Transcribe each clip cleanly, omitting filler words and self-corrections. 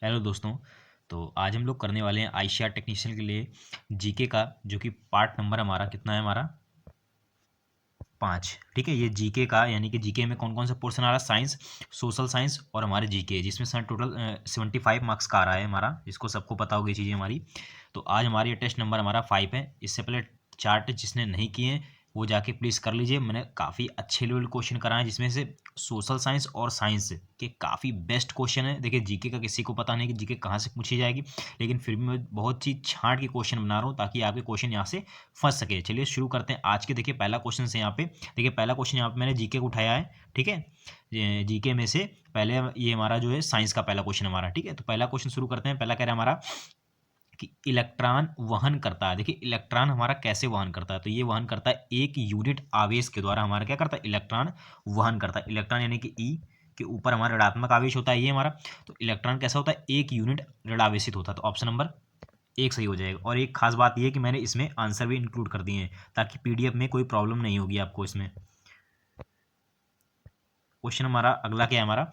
Hello दोस्तों। तो आज हम लोग करने वाले हैं आईसीआर टेक्नीशियन के लिए जीके का, जो कि पार्ट नंबर हमारा कितना है, हमारा 5। ठीक है, ये जीके का यानी कि जीके में कौन कौन सा पोर्शन आ रहा है, साइंस, सोशल साइंस और हमारे जीके, जिसमें सर टोटल 75 मार्क्स का आ रहा है हमारा, जिसको सबको पता होगी चीज़ें हमारी। तो आज हमारी ये टेस्ट नंबर हमारा 5 है। इससे पहले 4 टेस्ट जिसने नहीं किए हैं वो जाके प्लीज़ कर लीजिए। मैंने काफ़ी अच्छे लेवल क्वेश्चन कराए हैं, जिसमें से सोशल साइंस और साइंस के काफ़ी बेस्ट क्वेश्चन है। देखिए, जीके का किसी को पता नहीं कि जीके कहाँ से पूछी जाएगी, लेकिन फिर भी मैं बहुत चीज़ छांट के क्वेश्चन बना रहा हूँ ताकि आपके क्वेश्चन यहाँ से फंस सके। चलिए शुरू करते हैं आज के। देखिए पहला क्वेश्चन से यहाँ पे, देखिए पहला क्वेश्चन यहाँ पे मैंने जीके को उठाया है। ठीक है, जीके में से पहले ये हमारा जो है साइंस का पहला क्वेश्चन हमारा। ठीक है, तो पहला क्वेश्चन शुरू करते हैं। पहला कह रहा है हमारा कि इलेक्ट्रॉन वहन करता है। देखिए इलेक्ट्रॉन हमारा कैसे वहन करता है, तो ये वहन करता है एक यूनिट आवेश के द्वारा। हमारा क्या करता है, इलेक्ट्रॉन वहन करता है। इलेक्ट्रॉन यानी कि ई के ऊपर हमारा ऋणात्मक आवेश होता है ये हमारा। तो इलेक्ट्रॉन कैसा होता है, एक यूनिट ऋणावेशित होता है। तो ऑप्शन नंबर एक सही हो जाएगा। और एक खास बात ये कि मैंने इसमें आंसर भी इंक्लूड कर दिए हैं ताकि पीडीएफ में कोई प्रॉब्लम नहीं होगी आपको इसमें। क्वेश्चन हमारा अगला क्या है हमारा,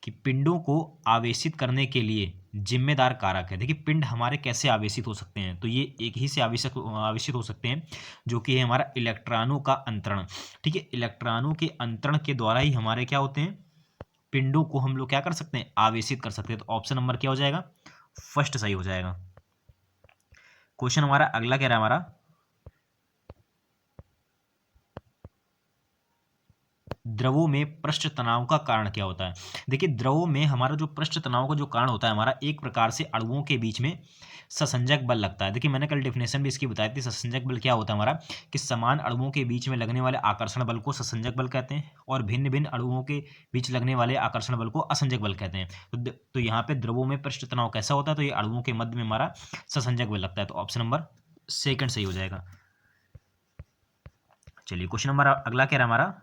कि पिंडों को आवेशित करने के लिए जिम्मेदार कारक है। देखिए पिंड हमारे कैसे आवेशित हो सकते हैं, तो ये एक ही से आवेशित हो सकते हैं, जो कि है हमारा इलेक्ट्रॉनों का अंतरण। ठीक है, इलेक्ट्रॉनों के अंतरण के द्वारा ही हमारे क्या होते हैं, पिंडों को हम लोग क्या कर सकते हैं, आवेशित कर सकते हैं। तो ऑप्शन नंबर क्या हो जाएगा, फर्स्ट सही हो जाएगा। क्वेश्चन हमारा अगला कह रहा है हमारा, द्रवों में पृष्ठ तनाव का कारण क्या होता है। देखिए द्रवों में हमारा जो पृष्ठ तनाव का जो कारण होता है हमारा, एक प्रकार से अणुओं के बीच में ससंजक बल लगता है। देखिए मैंने कल डेफिनेशन भी इसकी बताई थी। ससंजक बल क्या होता है हमारा, कि समान अणुओं के बीच में लगने वाले आकर्षण बल को ससंजक बल कहते हैं, और भिन्न भिन्न अणुओं के बीच लगने वाले आकर्षण बल को असंजक बल कहते हैं। तो यहाँ पे द्रवों में पृष्ठ तनाव कैसा होता है, तो ये अणुओं के मध्य में हमारा ससंजक बल लगता है। तो ऑप्शन नंबर सेकंड सही हो जाएगा। चलिए क्वेश्चन नंबर अगला कह रहा है हमारा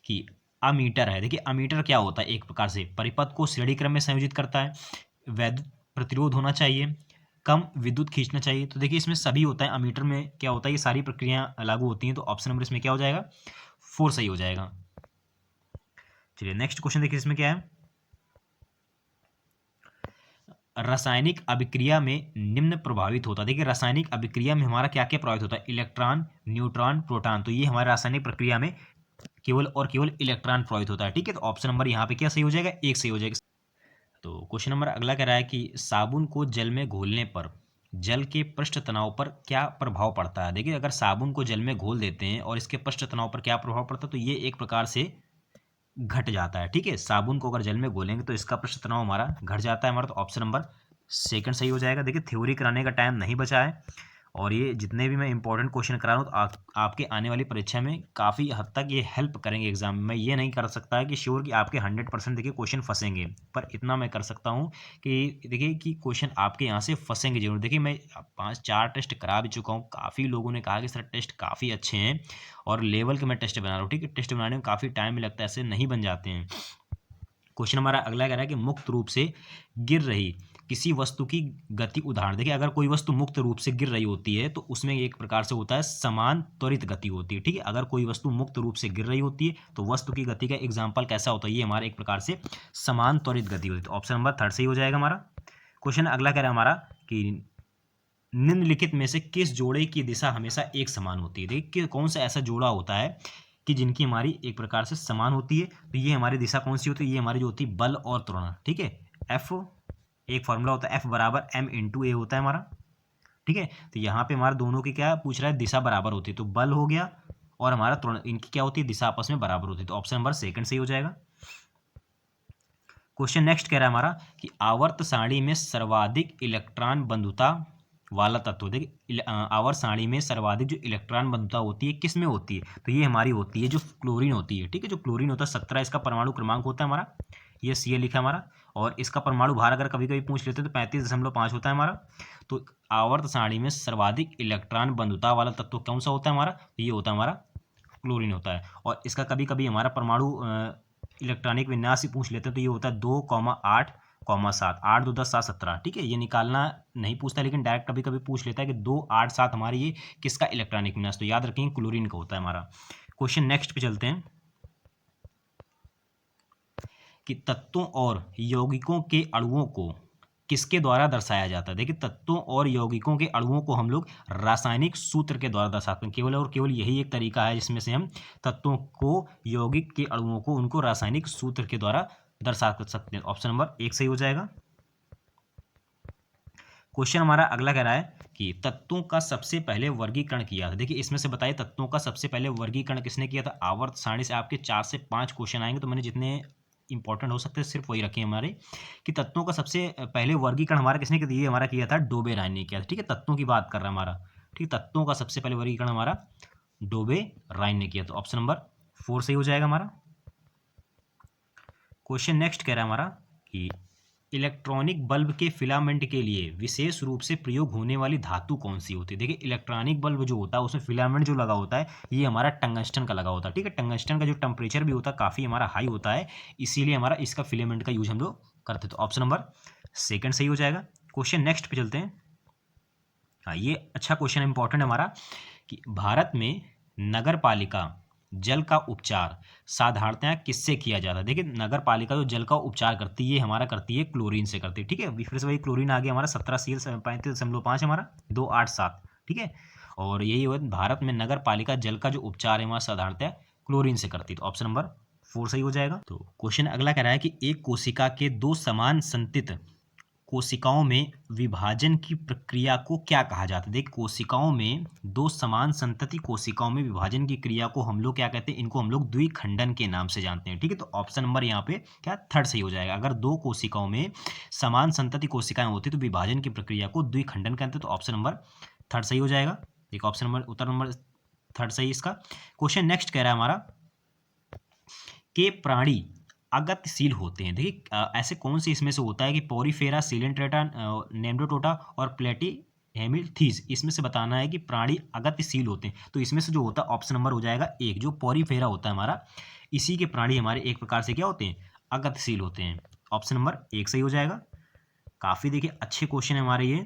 कि अमीटर है। देखिए अमीटर क्या होता है, एक प्रकार से परिपथ को श्रेणी क्रम में संयोजित करता है, वैद्युत प्रतिरोध होना चाहिए, कम विद्युत खींचना चाहिए। तो देखिए इसमें सभी होता है। अमीटर में क्या होता है, ये सारी प्रक्रियाएं लागू होती हैं। तो ऑप्शन नंबर इसमें क्या हो जाएगा, 4 सही हो जाएगा। चलिए नेक्स्ट क्वेश्चन देखिए इसमें क्या है, रासायनिक अभिक्रिया में निम्न प्रभावित होता है। देखिए रासायनिक अभिक्रिया में हमारा क्या क्या प्रभावित होता है, इलेक्ट्रॉन, न्यूट्रॉन, प्रोटॉन। तो ये हमारे रासायनिक प्रक्रिया में केवल और केवल इलेक्ट्रॉन प्रभावित होता है। ठीक है, तो ऑप्शन नंबर यहाँ पे क्या सही हो जाएगा, एक सही हो जाएगा। तो क्वेश्चन नंबर अगला कह रहा है कि साबुन को जल में घोलने पर जल के पृष्ठ तनाव पर क्या प्रभाव पड़ता है। देखिए अगर साबुन को जल में घोल देते हैं और इसके पृष्ठ तनाव पर क्या प्रभाव पड़ता है, तो ये एक प्रकार से घट जाता है। ठीक है, साबुन को अगर जल में घोलेंगे तो इसका पृष्ठ तनाव हमारा घट जाता है हमारा। तो ऑप्शन नंबर सेकंड सही हो जाएगा। देखिए थ्योरी कराने का टाइम नहीं बचा है, और ये जितने भी मैं इंपॉर्टेंट क्वेश्चन करा रहा हूँ, तो आपके आने वाली परीक्षा में काफ़ी हद तक ये हेल्प करेंगे एग्जाम में। मैं ये नहीं कर सकता है कि श्योर कि आपके 100% देखिए क्वेश्चन फंसेंगे, पर इतना मैं कर सकता हूँ कि देखिए कि क्वेश्चन आपके यहाँ से फंसेंगे जरूर। देखिए मैं 5-4 टेस्ट करा भी चुका हूँ। काफ़ी लोगों ने कहा कि सर टेस्ट काफ़ी अच्छे हैं, और लेवल के मैं टेस्ट बना रहा हूँ। ठीक है, टेस्ट बनाने में काफ़ी टाइम भी लगता है, ऐसे नहीं बन जाते हैं। क्वेश्चन हमारा अगला कह रहा है कि मुक्त रूप से गिर रही किसी वस्तु की गति उदाहरण। देखिए अगर कोई वस्तु मुक्त रूप से गिर रही होती है तो उसमें एक प्रकार से होता है समान त्वरित गति होती है। ठीक है, अगर कोई वस्तु मुक्त रूप से गिर रही होती है तो वस्तु की गति का एग्जाम्पल कैसा होता है, ये हमारा एक प्रकार से समान त्वरित गति होती है। तो ऑप्शन नंबर थर्ड सही हो जाएगा हमारा। क्वेश्चन अगला कह रहा है हमारा कि निम्नलिखित में से किस जोड़े की दिशा हमेशा एक समान होती है। देखिए कौन सा ऐसा जोड़ा होता है कि जिनकी हमारी एक प्रकार से समान होती है, तो ये हमारी दिशा कौन सी होती है, ये हमारी जो होती है बल और त्वरण। ठीक है, एफ एक फॉर्मूला होता है, एफ बराबर एम इंटू ए होता है हमारा। ठीक है, तो यहाँ पे हमारे दोनों की क्या पूछ रहा है, दिशा बराबर होती है। तो बल हो गया और हमारा त्वरण, इनकी क्या होती है, दिशा आपस में बराबर होती है। तो ऑप्शन नंबर सेकंड सही हो जाएगा। क्वेश्चन नेक्स्ट कह रहा है हमारा कि आवर्त सारणी में सर्वाधिक इलेक्ट्रॉन बंधुता वाला तत्व। देखिए आवर्त सारणी में सर्वाधिक जो इलेक्ट्रॉन बंधुता होती है किस में होती है, तो ये हमारी होती है जो क्लोरीन होती है। ठीक है, जो क्लोरीन होता है 17 इसका परमाणु क्रमांक होता है हमारा, ये सी लिखा हमारा। और इसका परमाणु भार अगर कभी कभी पूछ लेते हैं तो 35.5 होता है हमारा। तो आवर्त सारणी में सर्वाधिक इलेक्ट्रॉन बंधुता वाला तत्व कौन सा होता है हमारा, तो ये होता है हमारा क्लोरीन होता है। और इसका कभी कभी हमारा परमाणु इलेक्ट्रॉनिक विन्यास ही पूछ लेते हैं, तो ये होता है 2,8,7, 8 2 10 7 17। ठीक है, ये निकालना नहीं पूछता, लेकिन डायरेक्ट कभी कभी पूछ लेता है कि 2 8 7 हमारी ये किसका इलेक्ट्रॉनिक विन्यास, तो याद रखेंगे क्लोरीन का होता है हमारा। क्वेश्चन नेक्स्ट पे चलते हैं कि तत्वों और यौगिकों के अणुओं को किसके द्वारा दर्शाया जाता है। देखिए तत्वों और यौगिकों के अणुओं को हम लोग रासायनिक सूत्र के द्वारा दर्शाते हैं। केवल और केवल यही एक तरीका है जिसमें से हम तत्वों को, यौगिक के अणुओं को, उनको रासायनिक सूत्र के द्वारा दर्शा सकते हैं। ऑप्शन नंबर 1 सही हो जाएगा। क्वेश्चन हमारा अगला कह रहा है कि तत्वों का सबसे पहले वर्गीकरण किया था। देखिए इसमें से बताइए तत्वों का सबसे पहले वर्गीकरण किसने किया था। आवर्त सारणी से आपके 4 से 5 क्वेश्चन आएंगे, तो मैंने जितने इंपॉर्टेंट हो सकते हैं सिर्फ वही रखे हमारे, कि तत्वों का सबसे पहले वर्गीकरण हमारा किसने किया, ये हमारा किया था डोबे राय ने किया था। ठीक है, तत्वों की बात कर रहा है हमारा। ठीक, तत्वों का सबसे पहले वर्गीकरण हमारा डोबे राय ने किया। तो ऑप्शन नंबर 4 सही हो जाएगा हमारा। क्वेश्चन नेक्स्ट कह रहा है हमारा कि इलेक्ट्रॉनिक बल्ब के फिलामेंट के लिए विशेष रूप से प्रयोग होने वाली धातु कौन सी होती है। देखिए इलेक्ट्रॉनिक बल्ब जो होता है उसमें फिलामेंट जो लगा होता है ये हमारा टंगस्टन का लगा होता है। ठीक है, टंगस्टन का जो टेम्परेचर भी होता है काफ़ी हमारा हाई होता है, इसीलिए हमारा इसका फिलामेंट का यूज हम लोग करते हैं। तो ऑप्शन नंबर 2 सही हो जाएगा। क्वेश्चन नेक्स्ट पे चलते हैं। हाँ, ये अच्छा क्वेश्चन इंपॉर्टेंट है हमारा कि भारत में नगर पालिका जल का उपचार साधारणतया किससे किया जाता है। देखिए नगर पालिका जो जल का उपचार करती है हमारा करती है क्लोरीन से करती है। ठीक है, अभी फिर से वही क्लोरीन आ गया हमारा 17 CL 35.5 हमारा 287। ठीक है, और यही हुआ भारत में नगर पालिका जल का जो उपचार है वहाँ साधारणतया क्लोरीन से करती है। तो ऑप्शन नंबर 4 सही हो जाएगा। तो क्वेश्चन अगला कह रहा है कि एक कोशिका के 2 समान संतित कोशिकाओं में विभाजन की प्रक्रिया को क्या कहा जाता है। देख कोशिकाओं में 2 समान संतति कोशिकाओं में विभाजन की क्रिया को हम लोग क्या कहते हैं, इनको हम लोग द्विखंडन के नाम से जानते हैं। ठीक है, तो ऑप्शन नंबर यहाँ पे क्या 3 सही हो जाएगा। अगर 2 कोशिकाओं में समान संतति कोशिकाएं होती तो विभाजन की प्रक्रिया को द्विखंडन कहते हैं। तो ऑप्शन नंबर 3 सही हो जाएगा। एक ऑप्शन नंबर उत्तर नंबर 3 सही इसका। क्वेश्चन नेक्स्ट कह रहा है हमारा कि प्राणी अगतिशील होते हैं। देखिए ऐसे कौन से इसमें से होता है कि पोरीफेरा, सिलेंट्रेटा, नेम्डोटोटा और प्लेटीहेमिल्थीज, इसमें से बताना है कि प्राणी अगतिशील होते हैं। तो इसमें से जो होता है ऑप्शन नंबर हो जाएगा 1, जो पोरीफेरा होता है हमारा, इसी के प्राणी हमारे एक प्रकार से क्या होते हैं, अगतिशील होते हैं। ऑप्शन नंबर 1 सही हो जाएगा। काफ़ी देखिए अच्छे क्वेश्चन है हमारे ये।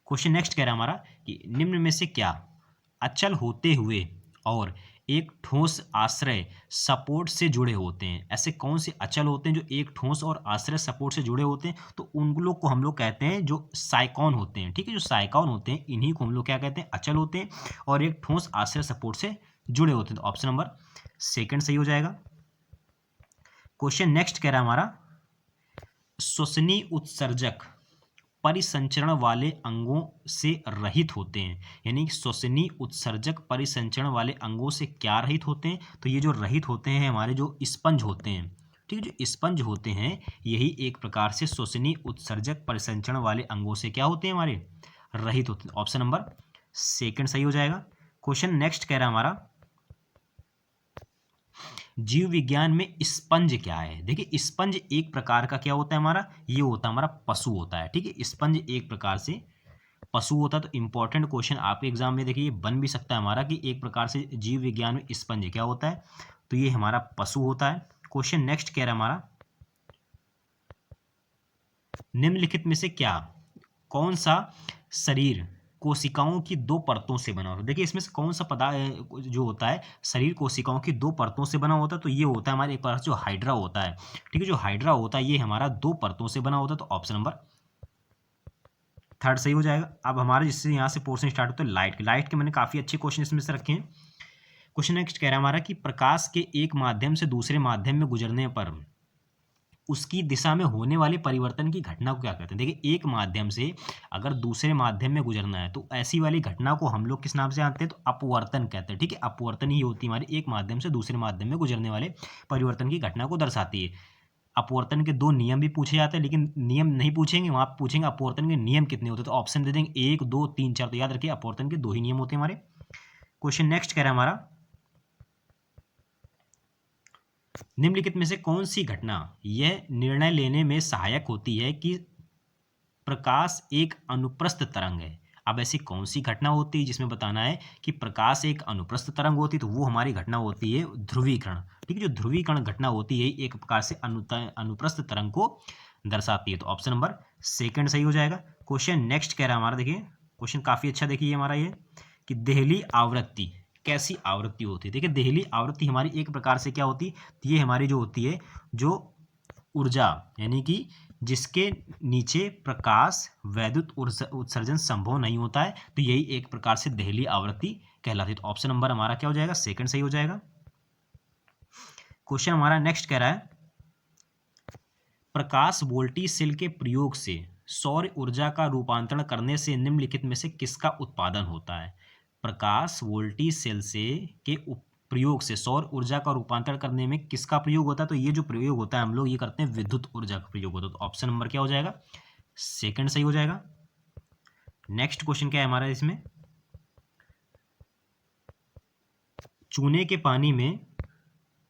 क्वेश्चन नेक्स्ट कह रहा है हमारा कि निम्न में से क्या अचल होते हुए और एक ठोस आश्रय सपोर्ट से जुड़े होते हैं। ऐसे कौन से अचल होते हैं जो एक ठोस और आश्रय सपोर्ट से जुड़े होते हैं, तो उन लोग को हम लोग कहते हैं जो साइकॉन होते हैं। ठीक है, जो साइकॉन होते हैं इन्हीं को हम लोग क्या कहते हैं, अचल होते हैं और एक ठोस आश्रय सपोर्ट से जुड़े होते हैं। तो ऑप्शन नंबर 2 सही हो जाएगा। क्वेश्चन नेक्स्ट कह रहा है हमारा श्वसनीय उत्सर्जक परिसंचरण वाले अंगों से रहित होते हैं। यानी कि श्वसनीय उत्सर्जक परिसंचरण वाले अंगों से क्या रहित होते हैं, तो ये जो रहित होते हैं हमारे जो स्पंज होते हैं। ठीक है, जो स्पंज होते हैं यही एक प्रकार से श्वसनीय उत्सर्जक परिसंचरण वाले अंगों से क्या होते हैं, हमारे रहित होते हैं। ऑप्शन नंबर 2 सही हो जाएगा। क्वेश्चन नेक्स्ट कह रहा है हमारा जीव विज्ञान में स्पंज क्या है। देखिए स्पंज एक प्रकार का क्या होता है हमारा, ये होता है हमारा पशु होता है। ठीक है, स्पंज एक प्रकार से पशु होता है। तो इंपॉर्टेंट क्वेश्चन आपके एग्जाम में देखिए बन भी सकता है हमारा कि एक प्रकार से जीव विज्ञान में स्पंज क्या होता है, तो ये हमारा पशु होता है। क्वेश्चन नेक्स्ट कह रहा है हमारा निम्नलिखित में से क्या कौन सा शरीर कोशिकाओं की 2 परतों से बना होता है। देखिए इसमें से कौन सा पदार्थ जो होता है शरीर कोशिकाओं की 2 परतों से बना होता है, तो ये होता है हमारे एक प्रकार जो हाइड्रा होता है। ठीक है, जो हाइड्रा होता है ये हमारा 2 परतों से बना होता है। तो ऑप्शन नंबर 3 सही हो जाएगा। अब हमारे जिससे यहाँ से पोर्शन स्टार्ट होता है लाइट के मैंने काफ़ी अच्छे क्वेश्चन इसमें से रखे हैं। क्वेश्चन नेक्स्ट कह रहा है हमारा कि प्रकाश के एक माध्यम से दूसरे माध्यम में गुजरने पर उसकी दिशा में होने वाले परिवर्तन की घटना को क्या कहते हैं। देखिए एक माध्यम से अगर दूसरे माध्यम में गुजरना है तो ऐसी वाली घटना को हम लोग किस नाम से जानते हैं, तो अपवर्तन कहते हैं। ठीक है, अपवर्तन ही होती है हमारी एक माध्यम से दूसरे माध्यम में गुजरने वाले परिवर्तन की घटना को दर्शाती है। अपवर्तन के 2 नियम भी पूछे जाते हैं, लेकिन नियम नहीं पूछेंगे, वहाँ पूछेंगे अपवर्तन के नियम कितने होते हैं। तो ऑप्शन दे देंगे 1, 2, 3, 4। तो याद रखिए अपवर्तन के 2 ही नियम होते हैं हमारे। क्वेश्चन नेक्स्ट कह रहा है हमारा निम्नलिखित में से कौन सी घटना यह निर्णय लेने में सहायक होती है कि प्रकाश एक अनुप्रस्थ तरंग है। अब ऐसी कौन सी घटना होती है जिसमें बताना है कि प्रकाश एक अनुप्रस्थ तरंग होती है, तो वो हमारी घटना होती है ध्रुवीकरण। ठीक है, जो ध्रुवीकरण घटना होती है एक प्रकार से अनुप्रस्थ तरंग को दर्शाती है। तो ऑप्शन नंबर 2 सही हो जाएगा। क्वेश्चन नेक्स्ट कह रहा है हमारा, देखिए क्वेश्चन काफ़ी अच्छा देखिए हमारा ये कि देहली आवृत्ति कैसी आवृत्ति होती है? देखिए देहली आवृत्ति हमारी एक प्रकार से क्या होती है, ये हमारी जो होती है जो ऊर्जा यानी कि जिसके नीचे प्रकाश वैद्युत उत्सर्जन संभव नहीं होता है, तो यही एक प्रकार से देहली आवृत्ति कहलाती है। तो ऑप्शन नंबर हमारा क्या हो जाएगा, सेकंड सही हो जाएगा। क्वेश्चन हमारा नेक्स्ट कह रहा है प्रकाश वोल्टी सेल के प्रयोग से सौर ऊर्जा का रूपांतरण करने से निम्नलिखित में से किसका उत्पादन होता है? प्रकाश वोल्टी सेल से के प्रयोग से सौर ऊर्जा का रूपांतरण करने में किसका प्रयोग होता है? तो ये जो प्रयोग होता है हम लोग ये करते हैं विद्युत ऊर्जा का प्रयोग होता है। तो ऑप्शन नंबर क्या हो जाएगा, सेकंड सही हो जाएगा। नेक्स्ट क्वेश्चन क्या है हमारा इसमें, चूने के पानी में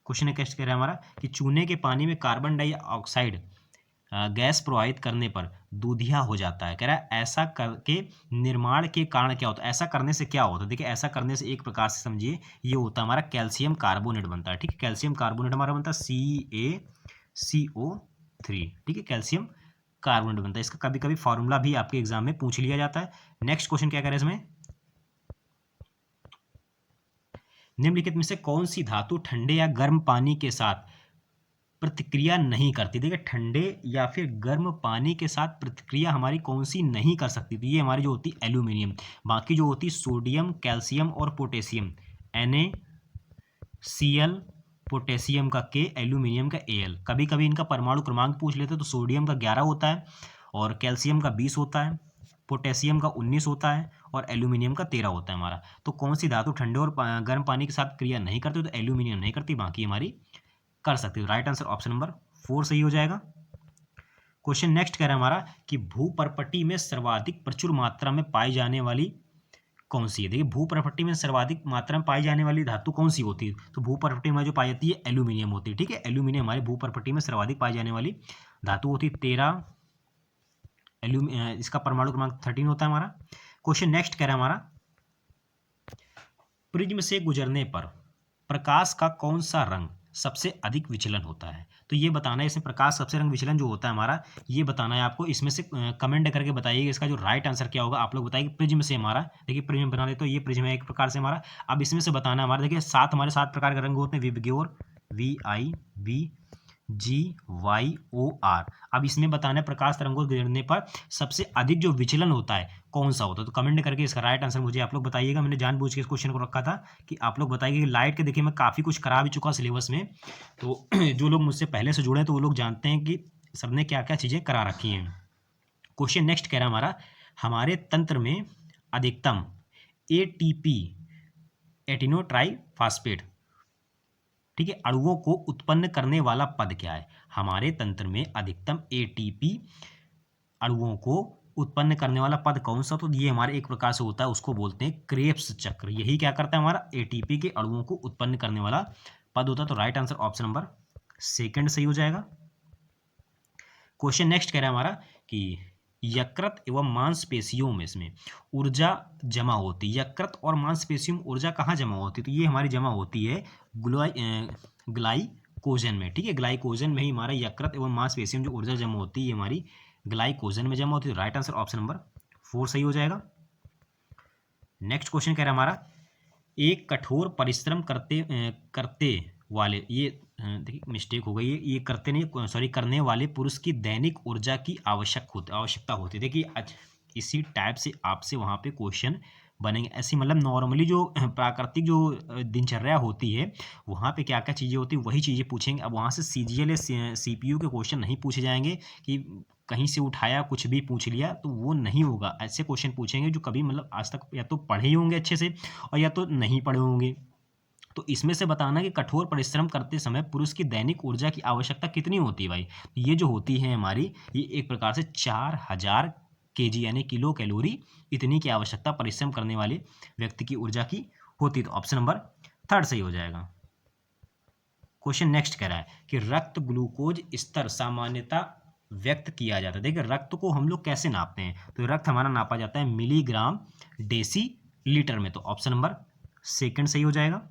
क्वेश्चन कैसे कह रहा है हमारा कि चूने के पानी में कार्बन डाइऑक्साइड गैस प्रवाहित करने पर दूधिया हो जाता है। कह रहा है ऐसा करके निर्माण के कारण क्या होता है, ऐसा करने से क्या होता है? देखिए ऐसा करने से एक प्रकार से समझिए ये होता है हमारा कैल्शियम कार्बोनेट बनता है। ठीक है, कैल्शियम कार्बोनेट हमारा बनता है CaCO3। ठीक है, कैल्शियम कार्बोनेट बनता है। इसका कभी कभी फॉर्मूला भी आपके एग्जाम में पूछ लिया जाता है। नेक्स्ट क्वेश्चन क्या कह रहे हैं इसमें, निम्नलिखित में से कौन सी धातु ठंडे या गर्म पानी के साथ प्रतिक्रिया नहीं करती? देखिए ठंडे या फिर गर्म पानी के साथ प्रतिक्रिया हमारी कौन सी नहीं कर सकती? तो ये हमारी जो होती है एल्यूमिनियम। बाकी जो होती सोडियम, कैल्शियम और पोटेशियम, NaCl, पोटेशियम का K, एल्यूमिनियम का Al। कभी कभी इनका परमाणु क्रमांक पूछ लेते हैं, तो सोडियम का 11 होता है और कैल्शियम का 20 होता है, पोटेशियम का 19 होता है और एल्यूमिनियम का 13 होता है हमारा। तो कौन सी धातु ठंडे और गर्म पानी के साथ क्रिया नहीं करती? तो एल्यूमिनियम नहीं करती, बाकी हमारी कर सकते हो। राइट आंसर ऑप्शन नंबर 4 सही हो जाएगा। क्वेश्चन नेक्स्ट कह रहा है हमारा कि भूपर्पट्टी में सर्वाधिक प्रचुर मात्रा में पाई जाने वाली कौन सी है? देखिए भूपर्पट्टी में सर्वाधिक मात्रा में पाई जाने वाली धातु कौन सी होती है? तो भूपर्पट्टी में जो पाई जाती है एल्यूमिनियम होती है। ठीक है, एल्यूमिनियम हमारे भूपर्पट्टी में सर्वाधिक पाई जाने वाली धातु होती है। 13 इसका परमाणु क्रमांक 13 होता है हमारा। क्वेश्चन नेक्स्ट कह रहा है हमारा प्रिज्म से गुजरने पर प्रकाश का कौन सा रंग सबसे अधिक विचलन होता है? तो ये बताना है इसमें प्रकाश सबसे रंग विचलन जो होता है हमारा, ये बताना है आपको। इसमें से कमेंट करके बताइएगा इसका जो राइट आंसर क्या होगा। आप लोग बताइए प्रिज्म से हमारा, देखिए प्रिज्म बना दे तो ये प्रिज्म है एक प्रकार से हमारा। अब इसमें से बताना हमारा, देखिए हमारे 7 प्रकार के रंग होते हैं, विबग्योर, VIBGYOR। अब इसमें बताना है प्रकाश तरंगों से गुजरने पर सबसे अधिक जो विचलन होता है कौन सा होता है? तो कमेंट करके इसका राइट आंसर मुझे आप लोग बताइएगा। मैंने जानबूझ के इस क्वेश्चन को रखा था कि आप लोग बताइए कि लाइट के, देखिए मैं काफ़ी कुछ करा भी चुका सिलेबस में, तो जो लोग मुझसे पहले से जुड़े हैं तो वो लोग जानते हैं कि सबने क्या क्या चीज़ें करा रखी हैं। क्वेश्चन नेक्स्ट कह रहा है हमारा हमारे तंत्र में अधिकतम ATP एटिनोट्राइफॉस्फेट, ठीक है, अणुओं को उत्पन्न करने वाला पद क्या है? हमारे तंत्र में अधिकतम ATP अणुओं को उत्पन्न करने वाला पद कौन सा? तो ये हमारे एक प्रकार से होता है, उसको बोलते हैं क्रेब्स चक्र। यही क्या करता है हमारा, ATP के अणुओं को उत्पन्न करने वाला पद होता है। तो right answer option number second सही हो जाएगा। क्वेश्चन नेक्स्ट कह रहा है हमारा कि यकृत एवं मांसपेशियों में इसमें ऊर्जा जमा होती है। यकृत और मांसपेशियों में ऊर्जा कहाँ जमा होती है? तो ये हमारी जमा होती है ग्लाइकोजन में। ठीक है, ग्लाइकोजन में ही हमारा यकृत एवं मांसपेशियों में जो ऊर्जा जमा होती है हमारी ग्लाइकोजन में जमा होती है। राइट आंसर ऑप्शन नंबर 4 सही हो जाएगा। नेक्स्ट क्वेश्चन कह रहा है हमारा एक कठोर परिश्रम करते वाले, ये देखिए मिस्टेक हो गई है, ये करते नहीं सॉरी करने वाले पुरुष की दैनिक ऊर्जा की आवश्यकता होती है। देखिए इसी टाइप से आपसे वहाँ पे क्वेश्चन बनेंगे ऐसी, मतलब नॉर्मली जो प्राकृतिक जो दिनचर्या होती है वहाँ पे क्या क्या चीज़ें होती है वही चीज़ें पूछेंगे। अब वहाँ से CGL या CPU के क्वेश्चन नहीं पूछे जाएंगे कि कहीं से उठाया कुछ भी पूछ लिया, तो वो नहीं होगा। ऐसे क्वेश्चन पूछेंगे जो कभी मतलब आज तक या तो पढ़े ही होंगे अच्छे से और या तो नहीं पढ़े होंगे। तो इसमें से बताना कि कठोर परिश्रम करते समय पुरुष की दैनिक ऊर्जा की आवश्यकता कितनी होती है भाई? ये जो होती है हमारी, ये एक प्रकार से 4000 kg यानी किलो कैलोरी, इतनी की आवश्यकता परिश्रम करने वाले व्यक्ति की ऊर्जा की होती है। तो ऑप्शन नंबर 3 सही हो जाएगा। क्वेश्चन नेक्स्ट कह रहा है कि रक्त ग्लूकोज स्तर सामान्यता व्यक्त किया जाता है। देखिए रक्त को हम लोग कैसे नापते हैं? तो रक्त हमारा नापा जाता है मिलीग्राम डेसी लीटर में। तो ऑप्शन नंबर सेकंड सही हो जाएगा।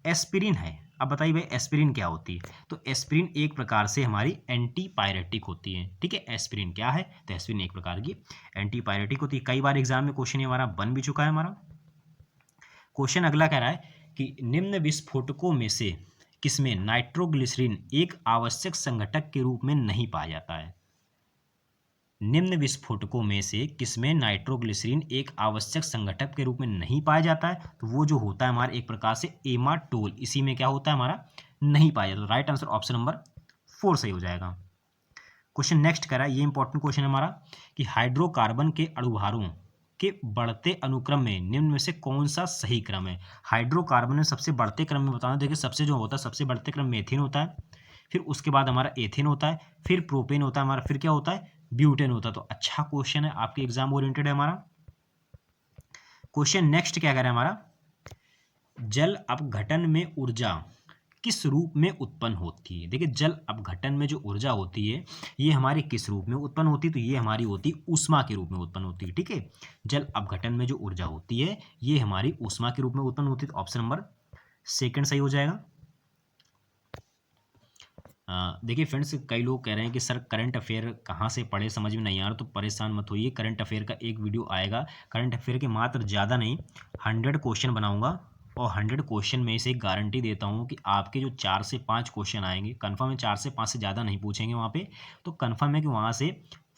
एस्पिरिन है, अब बताइए भाई एस्पिरिन क्या होती है? तो एस्पिरिन एक प्रकार से हमारी एंटीपायरेटिक होती है। ठीक है, एस्पिरिन क्या है? तो एस्पिरिन एक प्रकार की एंटीपायरेटिक होती है। कई बार एग्जाम में क्वेश्चन हमारा बन भी चुका है हमारा। क्वेश्चन अगला कह रहा है कि निम्न विस्फोटकों में से किसमें नाइट्रोग्लिसरीन एक आवश्यक संघटक के रूप में नहीं पाया जाता है? निम्न विस्फोटकों में से किसमें नाइट्रोग्लिसरीन एक आवश्यक संघटक के रूप में नहीं पाया जाता है? तो वो जो होता है हमारा एक प्रकार से एमाटोल, इसी में क्या होता है हमारा नहीं पाया जाता। राइट आंसर ऑप्शन नंबर 4 सही हो जाएगा। क्वेश्चन नेक्स्ट कह रहा है, ये इंपॉर्टेंट क्वेश्चन है हमारा कि हाइड्रोकार्बन के अणुभारों के बढ़ते अनुक्रम में निम्न में से कौन सा सही क्रम है? हाइड्रोकार्बन में सबसे बढ़ते क्रम में बताना, देखिए सबसे जो होता है सबसे बढ़ते क्रम मेथिन होता है, फिर उसके बाद हमारा एथेन होता है, फिर प्रोपेन होता है हमारा, फिर क्या होता है ब्यूटेन होता है। तो अच्छा क्वेश्चन है, आपके एग्जाम ओरिएंटेड है हमारा। क्वेश्चन नेक्स्ट क्या कह रहा है हमारा, जल अपघटन में ऊर्जा किस रूप में उत्पन्न होती है? देखिए जल अपघटन में जो ऊर्जा होती है ये हमारे किस रूप में उत्पन्न होती है? तो ये हमारी होती है ऊष्मा के रूप में उत्पन्न होती है। ठीक है, जल अपघटन में जो ऊर्जा होती है ये हमारी ऊष्मा के रूप में उत्पन्न होती है। तो ऑप्शन नंबर सेकंड सही हो जाएगा। देखिए फ्रेंड्स, कई लोग कह रहे हैं कि सर करंट अफेयर कहाँ से पढ़े, समझ में नहीं आ रहा, तो परेशान मत होइए, करंट अफेयर का एक वीडियो आएगा। करंट अफेयर के मात्र ज़्यादा नहीं 100 क्वेश्चन बनाऊंगा, और 100 क्वेश्चन में से गारंटी देता हूँ कि आपके जो 4 से 5 क्वेश्चन आएंगे, कन्फर्म है 4 से 5 से ज़्यादा नहीं पूछेंगे वहाँ पे, तो कन्फर्म है कि वहाँ से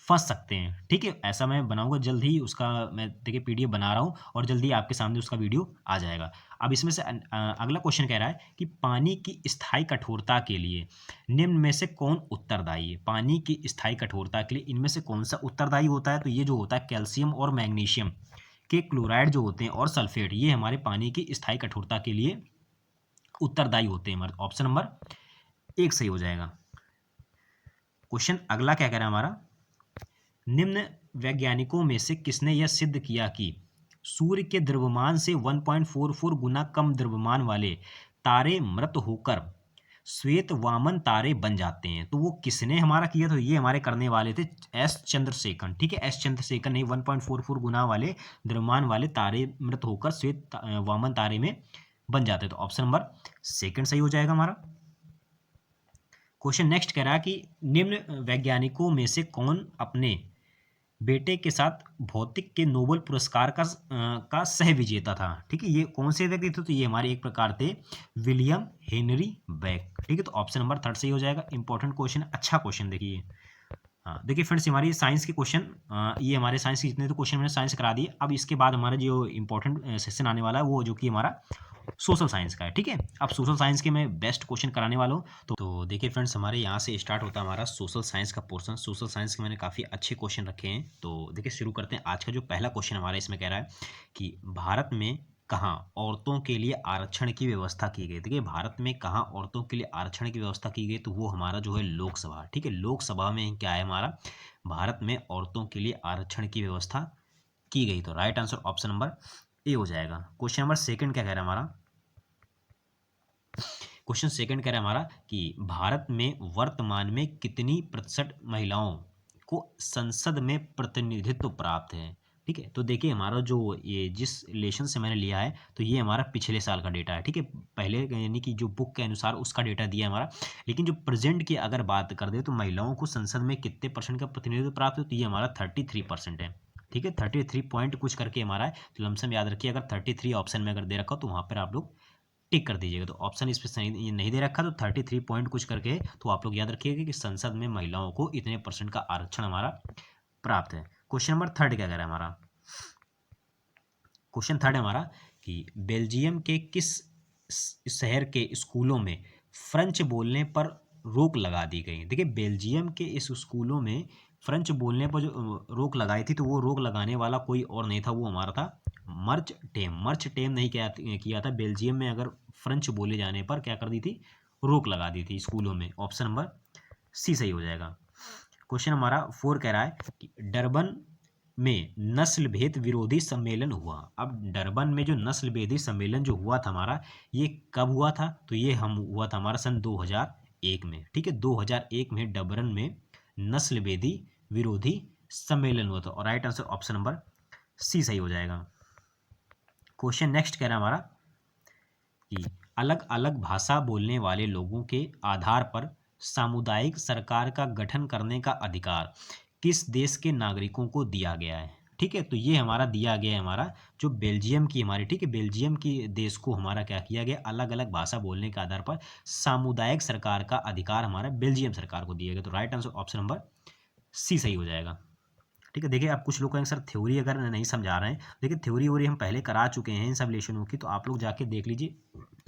फंस सकते हैं। ठीक है, ऐसा मैं बनाऊंगा जल्द ही, उसका मैं देखिए पीडीएफ बना रहा हूँ और जल्दी आपके सामने उसका वीडियो आ जाएगा। अब इसमें से अगला क्वेश्चन कह रहा है कि पानी की स्थायी कठोरता के लिए निम्न में से कौन उत्तरदायी है? पानी की स्थायी कठोरता के लिए इनमें से कौन सा उत्तरदायी होता है? तो ये जो होता है कैल्शियम और मैग्नीशियम के क्लोराइड जो होते हैं और सल्फेट, ये हमारे पानी की स्थायी कठोरता के लिए उत्तरदायी होते हैं। हमारे ऑप्शन नंबर 1 सही हो जाएगा। क्वेश्चन अगला क्या कह रहा है हमारा, निम्न वैज्ञानिकों में से किसने यह सिद्ध किया कि सूर्य के द्रव्यमान से 1.44 गुना कम द्रव्यमान वाले तारे मृत होकर श्वेत वामन तारे बन जाते हैं? तो वो किसने हमारा किया? तो ये हमारे करने वाले थे एस चंद्रशेखर। ठीक है, एस चंद्रशेखर ने 1.44 गुना वाले द्रव्यमान वाले तारे मृत होकर श्वेत वामन तारे में बन जाते हैं। तो ऑप्शन नंबर सेकंड सही हो जाएगा हमारा। क्वेश्चन नेक्स्ट कह रहा है कि निम्न वैज्ञानिकों में से कौन अपने बेटे के साथ भौतिक के नोबेल पुरस्कार का सह विजेता था? ठीक है, ये कौन से व्यक्ति थे? तो ये हमारे एक प्रकार थे विलियम हेनरी बैक। ठीक है, तो ऑप्शन नंबर 3 सही हो जाएगा। इंपॉर्टेंट क्वेश्चन, अच्छा क्वेश्चन देखिए। हाँ देखिए फ्रेंड्स, हमारी साइंस के क्वेश्चन, ये हमारे साइंस के जितने तो क्वेश्चन मैंने साइंस करा दिए। अब इसके बाद हमारा जो इंपॉर्टेंट सेशन आने वाला है वो जो कि हमारा सोशल साइंस का है। ठीक है, अब सोशल साइंस के मैं बेस्ट क्वेश्चन कराने वाला हूँ। तो देखिए फ्रेंड्स, हमारे यहाँ से स्टार्ट होता है हमारा सोशल साइंस का पोर्शन। सोशल साइंस के मैंने काफ़ी अच्छे क्वेश्चन रखे हैं। तो देखिए शुरू करते हैं। आज का जो पहला क्वेश्चन हमारा इसमें कह रहा है कि भारत में कहाँ औरतों के लिए आरक्षण की व्यवस्था की गई? देखिए भारत में कहाँ औरतों के लिए आरक्षण की व्यवस्था की गई? तो वो हमारा जो है लोकसभा। ठीक है, लोकसभा में क्या है हमारा, भारत में औरतों के लिए आरक्षण की व्यवस्था की गई। तो right answer option number A हो जाएगा। क्वेश्चन नंबर सेकंड क्या कह रहा है हमारा, क्वेश्चन सेकंड कह रहा है हमारा कि भारत में वर्तमान में कितनी प्रतिशत महिलाओं को संसद में प्रतिनिधित्व प्राप्त है? ठीक है, तो देखिए हमारा जो ये जिस रिलेशन से मैंने लिया है तो ये हमारा पिछले साल का डेटा है। ठीक है, पहले यानी कि जो बुक के अनुसार उसका डेटा दिया है हमारा, लेकिन जो प्रेजेंट की अगर बात कर दे तो महिलाओं को संसद में कितने परसेंट का प्रतिनिधित्व प्राप्त है? तो ये हमारा 33% है। ठीक है, 33 पॉइंट कुछ करके हमारा है। तो लमसम याद रखिए, अगर 33 ऑप्शन में अगर दे रखा हो तो वहाँ पर आप लोग टिक कर दीजिएगा। तो ऑप्शन इस पर सही नहीं दे रखा तो 33 पॉइंट कुछ करके, तो आप लोग याद रखिएगा कि संसद में महिलाओं को इतने % का आरक्षण हमारा प्राप्त है। क्वेश्चन नंबर थर्ड क्या कह रहा है हमारा, क्वेश्चन थर्ड हमारा कि बेल्जियम के किस शहर के स्कूलों में फ्रेंच बोलने पर रोक लगा दी गई? देखिए बेल्जियम के इस स्कूलों में फ्रेंच बोलने पर जो रोक लगाई थी, तो वो रोक लगाने वाला कोई और नहीं था, वो हमारा था मर्च टेम। मर्च टेम नहीं किया था। बेल्जियम में अगर फ्रेंच बोले जाने पर क्या कर दी थी, रोक लगा दी थी स्कूलों में। ऑप्शन नंबर सी सही हो जाएगा। क्वेश्चन हमारा 4 कह रहा है कि डरबन में नस्ल भेद विरोधी सम्मेलन हुआ। अब डरबन में जो नस्ल भेदी सम्मेलन जो हुआ था हमारा, ये कब हुआ था? तो ये हम हुआ था हमारा सन 2001 में। ठीक है, 2001 में डरबन में नस्ल भेदी विरोधी सम्मेलन हुआ था, और right answer option number C सही हो जाएगा। क्वेश्चन नेक्स्ट कह रहा है हमारा कि अलग अलग भाषा बोलने वाले लोगों के आधार पर सामुदायिक सरकार का गठन करने का अधिकार किस देश के नागरिकों को दिया गया है? ठीक है। तो ये हमारा दिया गया है, हमारा जो बेल्जियम की हमारी, ठीक है, बेल्जियम की देश को हमारा क्या किया गया, अलग अलग भाषा बोलने के आधार पर सामुदायिक सरकार का अधिकार हमारा बेल्जियम सरकार को दिया गया। तो right answer option number C सही हो जाएगा। ठीक है। देखिए, आप कुछ लोग कहेंगे सर थ्योरी अगर नहीं समझा रहे हैं, देखिए थ्योरी वोरी हम पहले करा चुके हैं इन सब लेशनों की, तो आप लोग जाके देख लीजिए,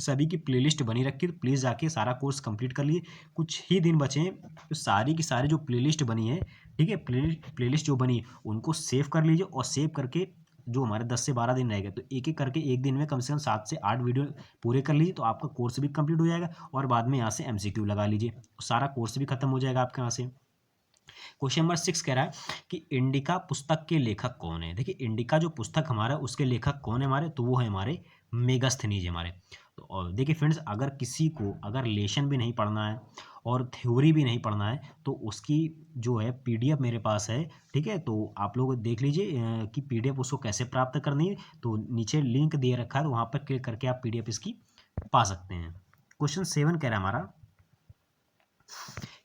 सभी की प्लेलिस्ट बनी रखी है, तो प्लीज़ जाके सारा कोर्स कंप्लीट कर लीजिए। कुछ ही दिन बचे हैं, तो सारी की सारी जो प्लेलिस्ट बनी है, ठीक है, प्लेलिस्ट जो बनी उनको सेव कर लीजिए, और सेव करके जो हमारे 10 से 12 दिन रह गए, तो एक एक करके एक दिन में कम से कम 7 से 8 वीडियो पूरे कर लीजिए, तो आपका कोर्स भी कंप्लीट हो जाएगा, और बाद में यहाँ से MCQ लगा लीजिए, सारा कोर्स भी खत्म हो जाएगा आपके यहाँ से। क्वेश्चन नंबर 6 कह रहा है कि इंडिका पुस्तक के लेखक कौन है। देखिए, इंडिका जो पुस्तक हमारा, उसके लेखक कौन है हमारे, तो वो है हमारे मेगास्थनीज हमारे। तो और देखिए फ्रेंड्स, अगर किसी को अगर लेशन भी नहीं पढ़ना है और थ्योरी भी नहीं पढ़ना है, तो उसकी जो है PDF मेरे पास है, ठीक है। तो आप लोग देख लीजिए कि PDF उसको कैसे प्राप्त करनी है, तो नीचे लिंक दे रखा है, तो वहाँ पर क्लिक करके आप PDF इसकी पा सकते हैं। क्वेश्चन 7 कह रहा है हमारा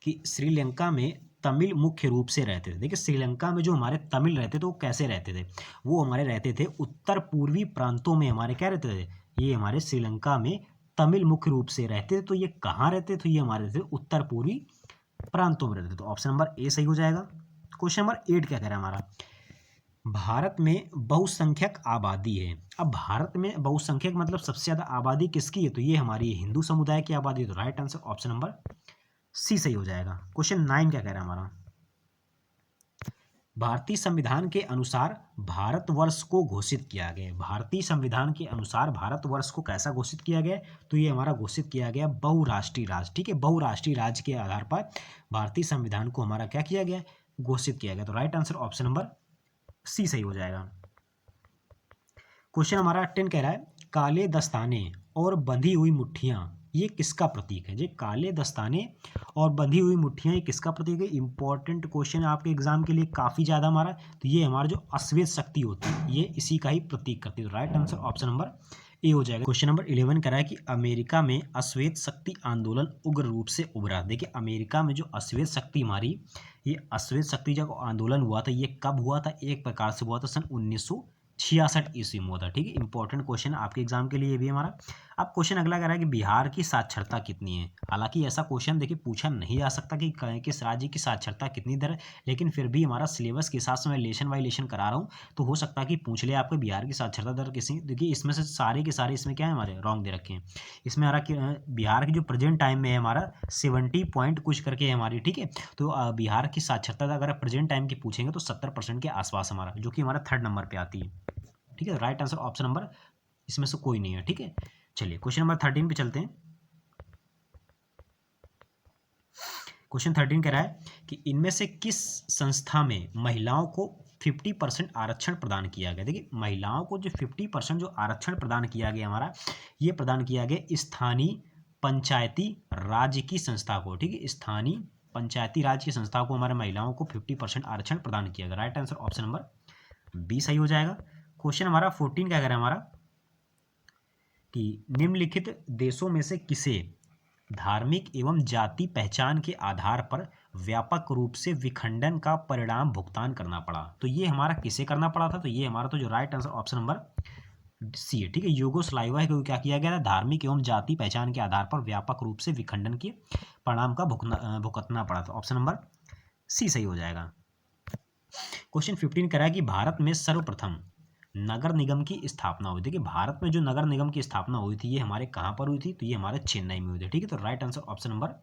कि श्रीलंका में तमिल मुख्य रूप से रहते थे। देखिए, श्रीलंका में जो हमारे तमिल रहते थे वो कैसे रहते थे, वो हमारे रहते थे उत्तर पूर्वी प्रांतों में, हमारे क्या रहते थे, ये हमारे श्रीलंका में तमिल मुख्य रूप से रहते थे। तो ये कहाँ रहते थे, तो ये हमारे रहते थे उत्तर पूर्वी प्रांतों में रहते थे। तो ऑप्शन नंबर ए सही हो जाएगा। क्वेश्चन नंबर 8 क्या कह रहा है हमारा, भारत में बहुसंख्यक आबादी है। अब भारत में बहुसंख्यक मतलब सबसे ज्यादा आबादी किसकी है, तो ये हमारी हिंदू समुदाय की आबादी है। तो right answer option number C सही हो जाएगा। क्वेश्चन 9 क्या कह रहा है हमारा, भारतीय संविधान के अनुसार भारतवर्ष को घोषित किया गया। भारतीय संविधान के अनुसार भारतवर्ष को कैसा घोषित किया गया, तो ये हमारा घोषित किया गया बहुराष्ट्रीय राज्य। ठीक है, बहुराष्ट्रीय राज्य के आधार पर भारतीय संविधान को हमारा क्या किया गया, घोषित किया गया। तो right answer option number C सही हो जाएगा। क्वेश्चन हमारा 10 कह रहा है, काले दस्ताने और बंधी हुई मुट्ठियां ये किसका प्रतीक है। जी, काले दस्ताने और बंधी हुई मुट्ठियां ये किसका प्रतीक है। इंपॉर्टेंट क्वेश्चन है आपके एग्जाम के लिए काफी ज्यादा हमारा। तो ये हमारा जो अश्वेत शक्ति होती है, ये इसी का ही प्रतीक करती है। तो right answer option number A हो जाएगा। क्वेश्चन नंबर 11 कह रहा है कि अमेरिका में अश्वेत शक्ति आंदोलन उग्र रूप से उभरा। देखिए, अमेरिका में जो अश्वेत शक्ति हमारी, ये अश्वेत शक्ति जब आंदोलन हुआ था, ये कब हुआ था, एक प्रकार से हुआ था सन 1966 ईस्वी में हुआ था। ठीक है, इंपॉर्टेंट क्वेश्चन आपके एग्जाम के लिए ये भी हमारा। अब क्वेश्चन अगला कह रहा है कि बिहार की साक्षरता कितनी है। हालांकि ऐसा क्वेश्चन देखिए पूछा नहीं जा सकता कि किस राज्य की साक्षरता कितनी दर है, लेकिन फिर भी हमारा सिलेबस के हिसाब से मैं लेशन बाई लेशन करा रहा हूँ, तो हो सकता है कि पूछ ले आपके बिहार की साक्षरता दर किसी। देखिए, इसमें से सारे के सारे इसमें क्या है हमारे रॉन्ग दे रखे हैं। इसमें हमारा बिहार की जो प्रेजेंट टाइम में है हमारा 70 पॉइंट कुछ करके है हमारी। ठीक है, तो बिहार की साक्षरता दर अगर प्रेजेंट टाइम की पूछेंगे तो 70% के आसपास हमारा, जो कि हमारा 3rd नंबर पे आती है। ठीक है, राइट आंसर ऑप्शन नंबर इसमें से कोई नहीं है। ठीक है, चलिए क्वेश्चन नंबर 13 पे चलते हैं। क्वेश्चन 13 कह रहा है कि इनमें से किस संस्था में महिलाओं को 50% आरक्षण प्रदान किया गया। देखिए, महिलाओं को जो 50% जो आरक्षण प्रदान किया गया हमारा, ये प्रदान किया गया स्थानीय पंचायती राज्य की संस्था को। ठीक है, स्थानीय पंचायती राज की संस्था को हमारे महिलाओं को 50% आरक्षण प्रदान किया गया। Right answer option number B सही हो जाएगा। क्वेश्चन हमारा 14 क्या कह रहा है हमारा कि निम्नलिखित देशों में से किसे धार्मिक एवं जाति पहचान के आधार पर व्यापक रूप से विखंडन का परिणाम भुगतान करना पड़ा। तो ये हमारा किसे करना पड़ा था, तो ये हमारा तो जो right answer option number C है। ठीक है, यूगोस्लाविया को क्या किया गया था, धार्मिक एवं जाति पहचान के आधार पर व्यापक रूप से विखंडन के परिणाम का भुगतना पड़ा था। ऑप्शन नंबर सी सही हो जाएगा। क्वेश्चन 15 कह रहा है कि भारत में सर्वप्रथम नगर निगम की स्थापना हुई। देखिए, भारत में जो नगर निगम की स्थापना हुई थी, ये हमारे कहाँ पर हुई थी, तो ये हमारे चेन्नई में हुई थी। ठीक है, तो right answer option number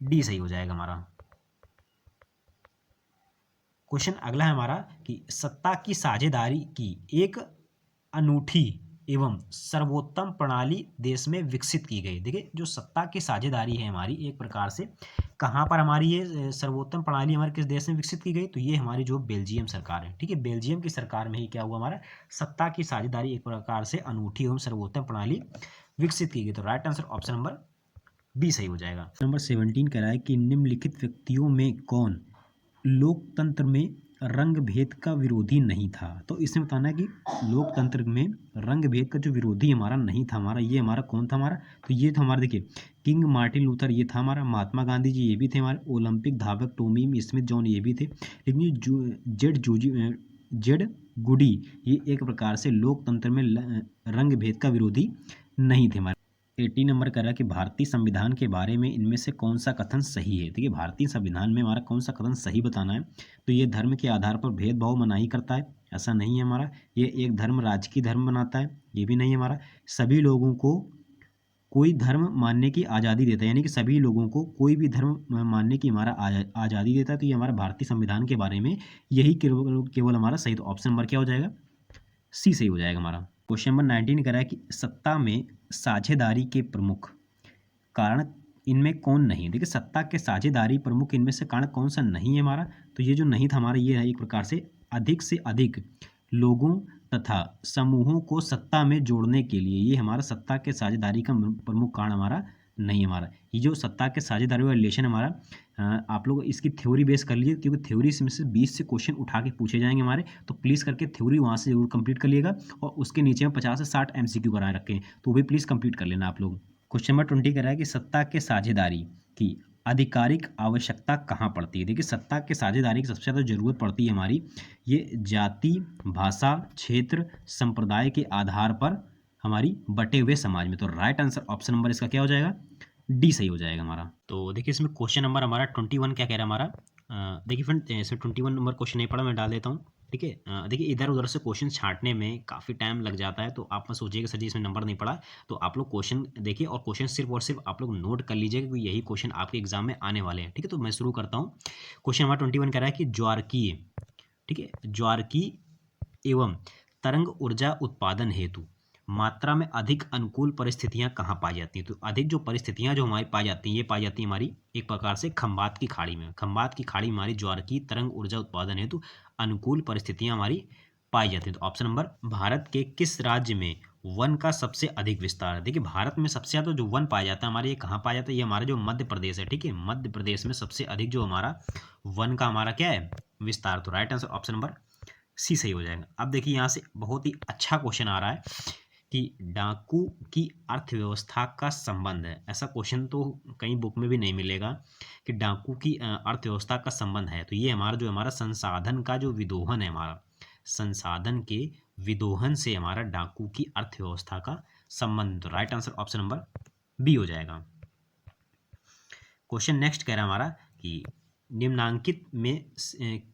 D सही हो जाएगा हमारा। क्वेश्चन अगला है हमारा कि सत्ता की साझेदारी की एक अनूठी एवं सर्वोत्तम प्रणाली देश में विकसित की गई। देखिए, जो सत्ता की साझेदारी है हमारी, एक प्रकार से कहाँ पर हमारी ये सर्वोत्तम प्रणाली हमारे किस देश में विकसित की गई, तो ये हमारी जो बेल्जियम सरकार है। ठीक है, बेल्जियम की सरकार में ही क्या हुआ हमारा, सत्ता की साझेदारी एक प्रकार से अनूठी एवं सर्वोत्तम प्रणाली विकसित की गई। तो right answer option number B सही हो जाएगा। नंबर 17 कह रहा है कि निम्नलिखित व्यक्तियों में कौन लोकतंत्र में रंग भेद का विरोधी नहीं था। तो इसमें बताना है कि लोकतंत्र में रंग भेद का जो विरोधी हमारा नहीं था हमारा, ये हमारा कौन था हमारा, तो ये था हमारा, देखिए, किंग मार्टिन लूथर ये था हमारा, महात्मा गांधी जी ये भी थे हमारे, ओलंपिक धावक टॉमी स्मिथ जॉन ये भी थे। लेकिन ये जेड गुडी ये एक प्रकार से लोकतंत्र में रंग भेद का विरोधी नहीं थे। हमारे 80 नंबर कर रहा है कि भारतीय संविधान के बारे में इनमें से कौन सा कथन सही है। देखिए भारतीय संविधान में हमारा कौन सा कथन सही बताना है। तो ये धर्म के आधार पर भेदभाव मनाही करता है, ऐसा नहीं है हमारा। ये एक धर्म राजकीय धर्म बनाता है, ये भी नहीं है हमारा। सभी लोगों को कोई धर्म मानने की आज़ादी देता है, यानी कि सभी लोगों को कोई भी धर्म मानने की हमारा आज़ादी देता है। तो ये हमारा भारतीय संविधान के बारे में यही केवल केवल हमारा सही। तो ऑप्शन नंबर क्या हो जाएगा, सी सही हो जाएगा हमारा। क्वेश्चन नंबर 19 कह रहा है कि सत्ता में साझेदारी के प्रमुख कारण इनमें कौन नहीं। देखिए सत्ता के साझेदारी प्रमुख इनमें से कारण कौन सा नहीं है हमारा। तो ये जो नहीं था हमारा, ये है एक प्रकार से अधिक लोगों तथा समूहों को सत्ता में जोड़ने के लिए, ये हमारा सत्ता के साझेदारी का प्रमुख कारण हमारा नहीं है हमारा। ये जो सत्ता के साझेदारी वाला रिलेशन हमारा, आप लोग इसकी थ्योरी बेस कर लीजिए, क्योंकि थ्योरी में से 20 से क्वेश्चन उठा के पूछे जाएंगे हमारे। तो प्लीज़ करके थ्योरी वहाँ से जरूर कंप्लीट कर लिएगा, और उसके नीचे में 50 से 60 MCQ कराए रखे हैं, तो भी प्लीज़ कंप्लीट कर लेना आप लोग। क्वेश्चन नंबर 20 कह रहा है कि सत्ता के साझेदारी की आधिकारिक आवश्यकता कहाँ पड़ती है। देखिए सत्ता के साझेदारी की सबसे ज़्यादा जरूरत पड़ती है हमारी ये जाति, भाषा, क्षेत्र, संप्रदाय के आधार पर हमारी बटे हुए समाज में। तो राइट आंसर ऑप्शन नंबर इसका क्या हो जाएगा, डी सही हो जाएगा हमारा। तो देखिए इसमें क्वेश्चन नंबर हमारा 21 क्या कह रहा है हमारा। देखिए फ्रेंड इसमें 21 नंबर क्वेश्चन नहीं पड़ा, मैं डाल देता हूँ। ठीक है, देखिए इधर उधर से क्वेश्चन छांटने में काफ़ी टाइम लग जाता है, तो आप मत सोचिएगा सर जी इसमें नंबर नहीं पड़ा। तो आप लोग क्वेश्चन देखिए, और क्वेश्चन सिर्फ और सिर्फ आप लोग नोट कर लीजिएगा, क्योंकि यही क्वेश्चन आपके एग्जाम में आने वाले हैं। ठीक है, तो मैं शुरू करता हूँ। क्वेश्चन नंबर 21 कह रहा है कि ज्वारकीय, ठीक है, ज्वारकीय एवं तरंग ऊर्जा उत्पादन हेतु मात्रा में अधिक अनुकूल परिस्थितियां कहाँ पाई जाती हैं। तो अधिक जो परिस्थितियां जो हमारी पाई जाती हैं, ये पाई जाती है हमारी एक प्रकार से खंबात की खाड़ी में। खंबात की खाड़ी में हमारी ज्वारकीय तरंग ऊर्जा उत्पादन हेतु अनुकूल परिस्थितियां हमारी पाई जाती हैं। तो ऑप्शन नंबर, भारत के किस राज्य में वन का सबसे अधिक विस्तार है। देखिए भारत में सबसे ज़्यादा जो वन पाया जाता है हमारे, ये कहाँ पाया जाता है, ये हमारा जो मध्य प्रदेश है। ठीक है, मध्य प्रदेश में सबसे अधिक जो हमारा वन का हमारा क्या है, विस्तार। तो right answer option number C सही हो जाएगा। अब देखिए यहाँ से बहुत ही अच्छा क्वेश्चन आ रहा है कि डाकू की अर्थव्यवस्था का संबंध है। ऐसा क्वेश्चन तो कहीं बुक में भी नहीं मिलेगा कि डाकू की अर्थव्यवस्था का संबंध है। तो ये हमारा जो हमारा संसाधन का जो विदोहन है, हमारा संसाधन के विदोहन से हमारा डाकू की अर्थव्यवस्था का संबंध। तो right answer option number B हो जाएगा। क्वेश्चन नेक्स्ट कह रहा है हमारा कि निम्नांकित में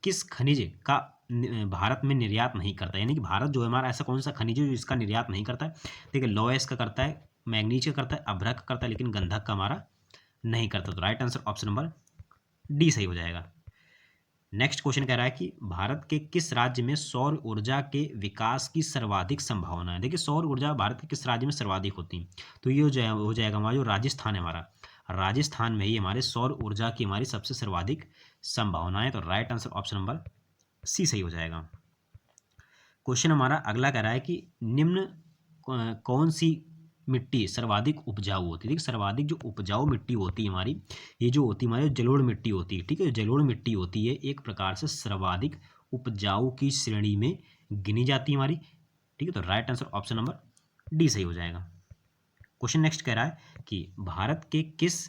किस खनिज का भारत में निर्यात नहीं करता, यानी कि भारत जो है हमारा ऐसा कौन सा खनिज है जो इसका निर्यात नहीं करता है। देखिए लॉयस का करता है, मैग्नीज का करता है, अभ्रक का करता है, लेकिन गंधक का हमारा नहीं करता। तो right answer option number D सही हो जाएगा। नेक्स्ट क्वेश्चन कह रहा है कि भारत के किस राज्य में सौर ऊर्जा के विकास की सर्वाधिक संभावना है। देखिए सौर ऊर्जा भारत के किस राज्य में सर्वाधिक होती है। तो ये हो जाएगा हमारा जो राजस्थान है, हमारा राजस्थान में ही हमारे सौर ऊर्जा की हमारी सबसे सर्वाधिक संभावना है। तो right answer option number C सही हो जाएगा। क्वेश्चन हमारा अगला कह रहा है कि निम्न कौन सी मिट्टी सर्वाधिक उपजाऊ होती है। देखिए सर्वाधिक जो उपजाऊ मिट्टी होती है हमारी, ये जो होती है हमारी जलोढ़ मिट्टी होती है। ठीक है, जलोढ़ मिट्टी होती है एक प्रकार से सर्वाधिक उपजाऊ की श्रेणी में गिनी जाती है हमारी। ठीक है, तो right answer option number D सही हो जाएगा। क्वेश्चन नेक्स्ट कह रहा है कि भारत के किस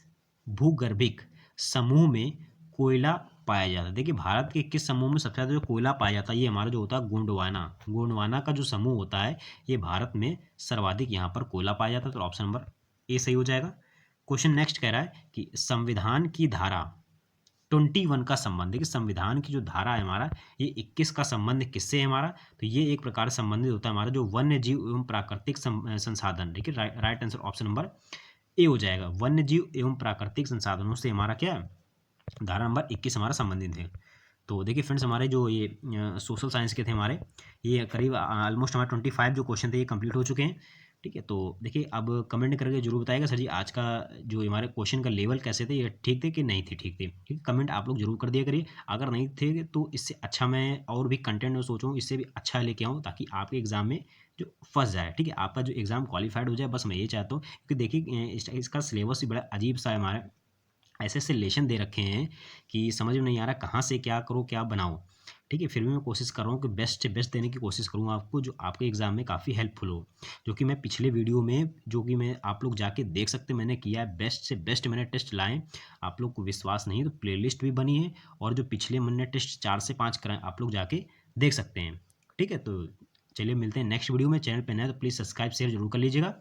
भूगर्भिक समूह में कोयला पाया जाता है। देखिए भारत के किस समूह में सबसे ज़्यादा जो कोयला पाया जाता है, ये हमारा जो होता है गोंडवाना, गोंडवाना का जो समूह होता है, ये भारत में सर्वाधिक यहाँ पर कोयला पाया जाता है। तो ऑप्शन नंबर ए सही हो जाएगा। क्वेश्चन नेक्स्ट कह रहा है कि संविधान की धारा 21 का संबंध, देखिए संविधान की जो धारा है हमारा, ये 21 का संबंध किससे है हमारा। तो ये एक प्रकार से संबंधित होता है हमारा जो वन्य जीव एवं प्राकृतिक संसाधन। देखिए right answer option number A हो जाएगा। वन्य जीव एवं प्राकृतिक संसाधनों से हमारा क्या है, धारा नंबर 21 हमारा संबंधित है। तो देखिए फ्रेंड्स हमारे जो ये सोशल साइंस के थे हमारे, ये करीब ऑलमोस्ट हमारे 25 जो क्वेश्चन थे ये कंप्लीट हो चुके हैं। ठीक है, तो देखिए अब कमेंट करके जरूर बताइएगा सर जी आज का जो हमारे क्वेश्चन का लेवल कैसे थे, ये ठीक थे कि नहीं थे। ठीक थे, ठीक, कमेंट आप लोग जरूर कर दिया करिए। अगर नहीं थे तो इससे अच्छा मैं और भी कंटेंट में सोचूँ, इससे भी अच्छा लेके आऊँ, ताकि आपके एग्जाम में जो फंस जाए। ठीक है, आपका जो एग्जाम क्वालिफाइड हो जाए, बस मैं ये चाहता हूँ। क्योंकि देखिए इसका सिलेबस भी बड़ा अजीब सा है हमारा, ऐसे ऐसे लेशन दे रखे हैं कि समझ में नहीं आ रहा कहाँ से क्या करो क्या बनाओ। ठीक है, फिर भी मैं कोशिश कर रहा हूँ कि बेस्ट से बेस्ट देने की कोशिश करूँगा आपको, जो आपके एग्ज़ाम में काफ़ी हेल्पफुल हो। जो कि मैं पिछले वीडियो में, जो कि मैं आप लोग जाके देख सकते हैं, मैंने किया है, बेस्ट से बेस्ट मैंने टेस्ट लाए। आप लोग को विश्वास नहीं तो प्लेलिस्ट भी बनी है, और जो पिछले मैंने टेस्ट 4 से 5 कराए आप लोग जाके देख सकते हैं। ठीक है, तो चलिए मिलते हैं नेक्स्ट वीडियो में। चैनल पे नए तो प्लीज़ सब्सक्राइब शेयर जरूर कर लीजिएगा।